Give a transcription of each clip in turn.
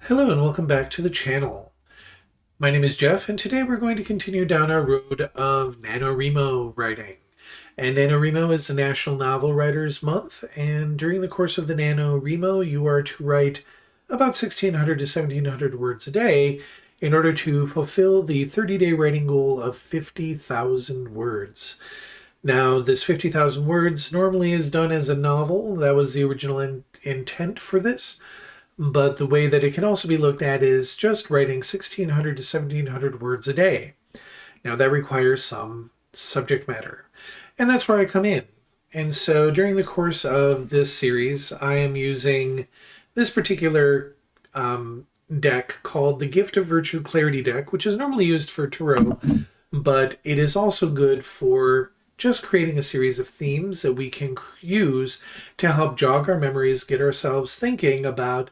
Hello and welcome back to the channel. My name is Jeff and today we're going to continue down our road of NaNoWriMo writing. And NaNoWriMo is the National Novel Writers Month, and during the course of the NaNoWriMo you are to write about 1,600 to 1,700 words a day in order to fulfill the 30-day writing goal of 50,000 words. Now, this 50,000 words normally is done as a novel. That was the original intent for this. But the way that it can also be looked at is just writing 1,600 to 1,700 words a day. Now that requires some subject matter. And that's where I come in. And so during the course of this series, I am using this particular deck called the Gift of Virtue Clarity deck, which is normally used for tarot, but it is also good for just creating a series of themes that we can use to help jog our memories, get ourselves thinking about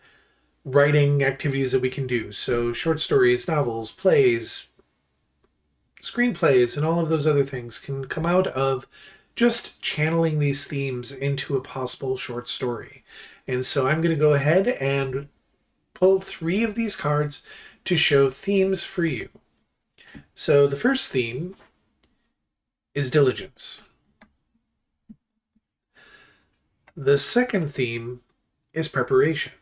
writing activities that we can do. So short stories, novels, plays, screenplays, and all of those other things can come out of just channeling these themes into a possible short story. And so I'm going to go ahead and pull 3 of these cards to show themes for you. So the first theme is diligence. The second theme is preparation.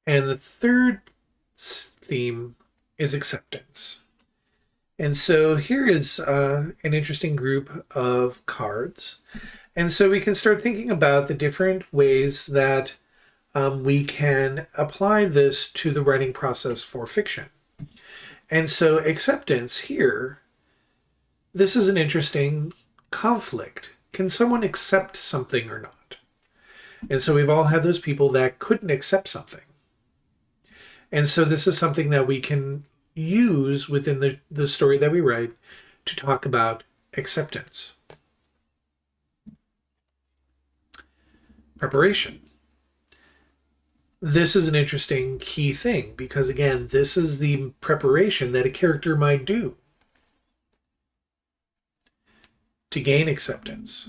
And the third theme is acceptance. And so here is an interesting group of cards. And so we can start thinking about the different ways that we can apply this to the writing process for fiction. And so acceptance here, this is an interesting conflict. Can someone accept something or not? And so we've all had those people that couldn't accept something. And so this is something that we can use within the story that we write to talk about acceptance. Preparation. This is an interesting key thing because, again, this is the preparation that a character might do to gain acceptance.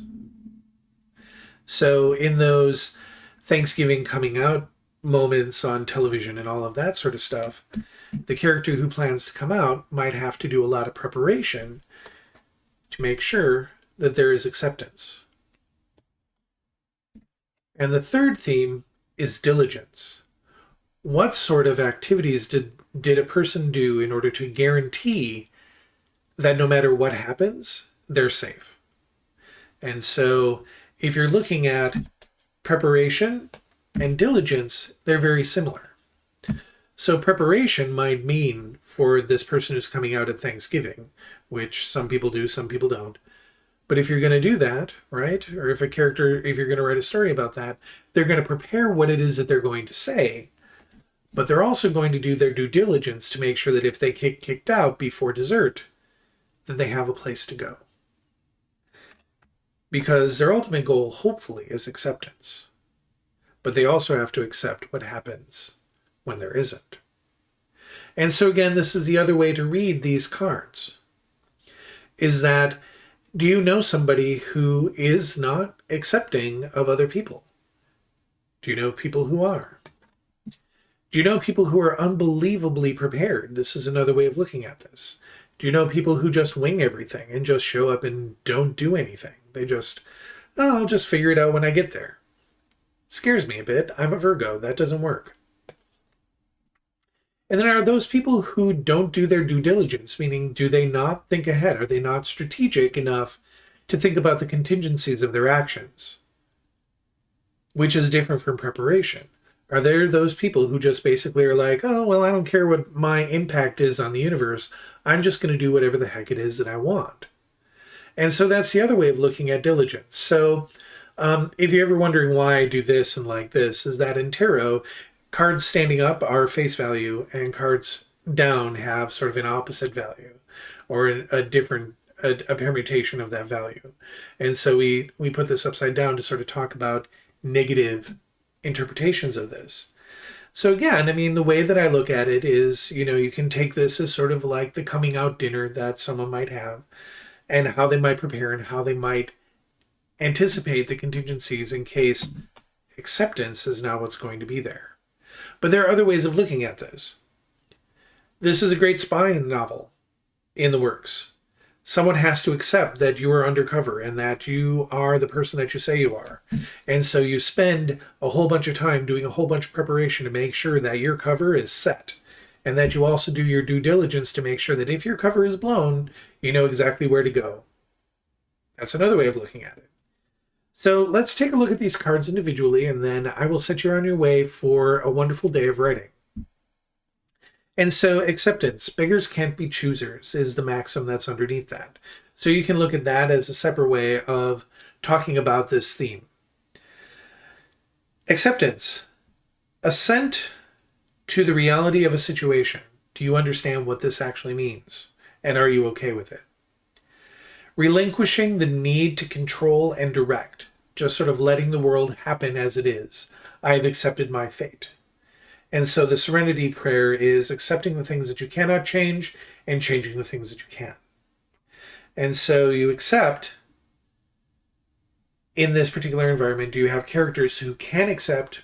So in those Thanksgiving coming out moments on television and all of that sort of stuff, the character who plans to come out might have to do a lot of preparation to make sure that there is acceptance. And the third theme is diligence. What sort of activities did a person do in order to guarantee that no matter what happens, they're safe? And so if you're looking at preparation and diligence, they're very similar. So preparation might mean for this person who's coming out at Thanksgiving, which some people do, some people don't. But if you're going to do that, right, or if you're going to write a story about that, they're going to prepare what it is that they're going to say, but they're also going to do their due diligence to make sure that if they get kicked out before dessert, that they have a place to go. Because their ultimate goal, hopefully, is acceptance. But they also have to accept what happens when there isn't. And so again, this is the other way to read these cards, is that do you know somebody who is not accepting of other people? Do you know people who are? Do you know people who are unbelievably prepared? This is another way of looking at this. Do you know people who just wing everything and just show up and don't do anything? They just, oh, I'll just figure it out when I get there. It scares me a bit. I'm a Virgo. That doesn't work. And then are those people who don't do their due diligence, meaning do they not think ahead? Are they not strategic enough to think about the contingencies of their actions? Which is different from preparation. Are there those people who just basically are like, oh, well, I don't care what my impact is on the universe. I'm just going to do whatever the heck it is that I want. And so that's the other way of looking at diligence. So if you're ever wondering why I do this and like this, is that in tarot, cards standing up are face value and cards down have sort of an opposite value or a permutation of that value. And so we put this upside down to sort of talk about negative interpretations of this. So again, I mean, the way that I look at it is, you can take this as sort of like the coming out dinner that someone might have and how they might prepare and how they might anticipate the contingencies in case acceptance is now what's going to be there. But there are other ways of looking at this. This is a great spy novel in the works. Someone has to accept that you are undercover and that you are the person that you say you are. And so you spend a whole bunch of time doing a whole bunch of preparation to make sure that your cover is set. And that you also do your due diligence to make sure that if your cover is blown, you know exactly where to go. That's another way of looking at it. So let's take a look at these cards individually, and then I will set you on your way for a wonderful day of writing. And so acceptance, beggars can't be choosers, is the maxim that's underneath that. So you can look at that as a separate way of talking about this theme. Acceptance, assent to the reality of a situation. Do you understand what this actually means? And are you okay with it? Relinquishing the need to control and direct, just sort of letting the world happen as it is. I have accepted my fate. And so the serenity prayer is accepting the things that you cannot change and changing the things that you can. And so you accept, in this particular environment, do you have characters who can accept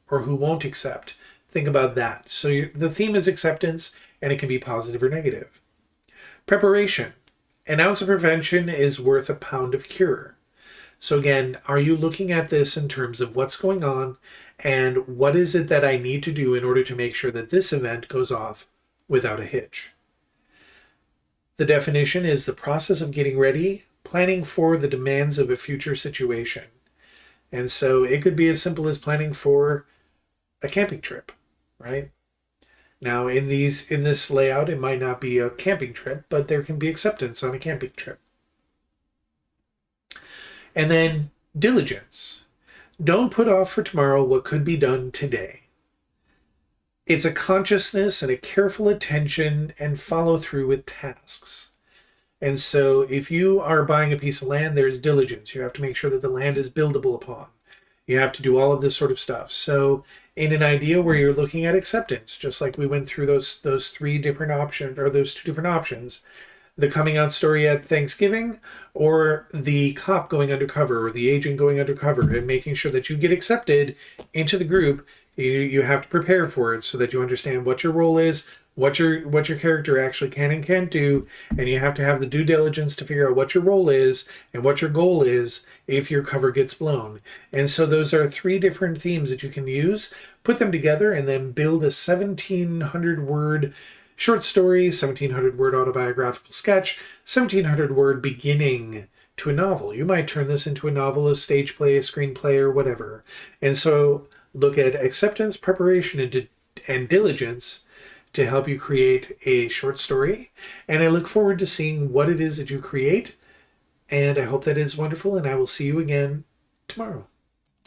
or who won't accept? Think about that. So the theme is acceptance, and it can be positive or negative. Preparation. An ounce of prevention is worth a pound of cure. So again, are you looking at this in terms of what's going on and what is it that I need to do in order to make sure that this event goes off without a hitch? The definition is the process of getting ready, planning for the demands of a future situation. And so it could be as simple as planning for a camping trip, right? Now in this layout, it might not be a camping trip, but there can be acceptance on a camping trip. And then diligence. Don't put off for tomorrow what could be done today. It's a consciousness and a careful attention and follow through with tasks. And so if you are buying a piece of land, there's diligence. You have to make sure that the land is buildable upon. You have to do all of this sort of stuff. So in an idea where you're looking at acceptance, just like we went through those three different options, or those two different options, the coming out story at Thanksgiving, or the cop going undercover, or the agent going undercover, and making sure that you get accepted into the group, you have to prepare for it so that you understand what your role is, what your character actually can and can't do, and you have to have the due diligence to figure out what your role is and what your goal is if your cover gets blown. And so those are three different themes that you can use, put them together, and then build a 1,700-word short story, 1,700-word autobiographical sketch, 1,700-word beginning to a novel. You might turn this into a novel, a stage play, a screenplay, or whatever. And so look at acceptance, preparation, and diligence to help you create a short story. And I look forward to seeing what it is that you create. And I hope that is wonderful, and I will see you again tomorrow.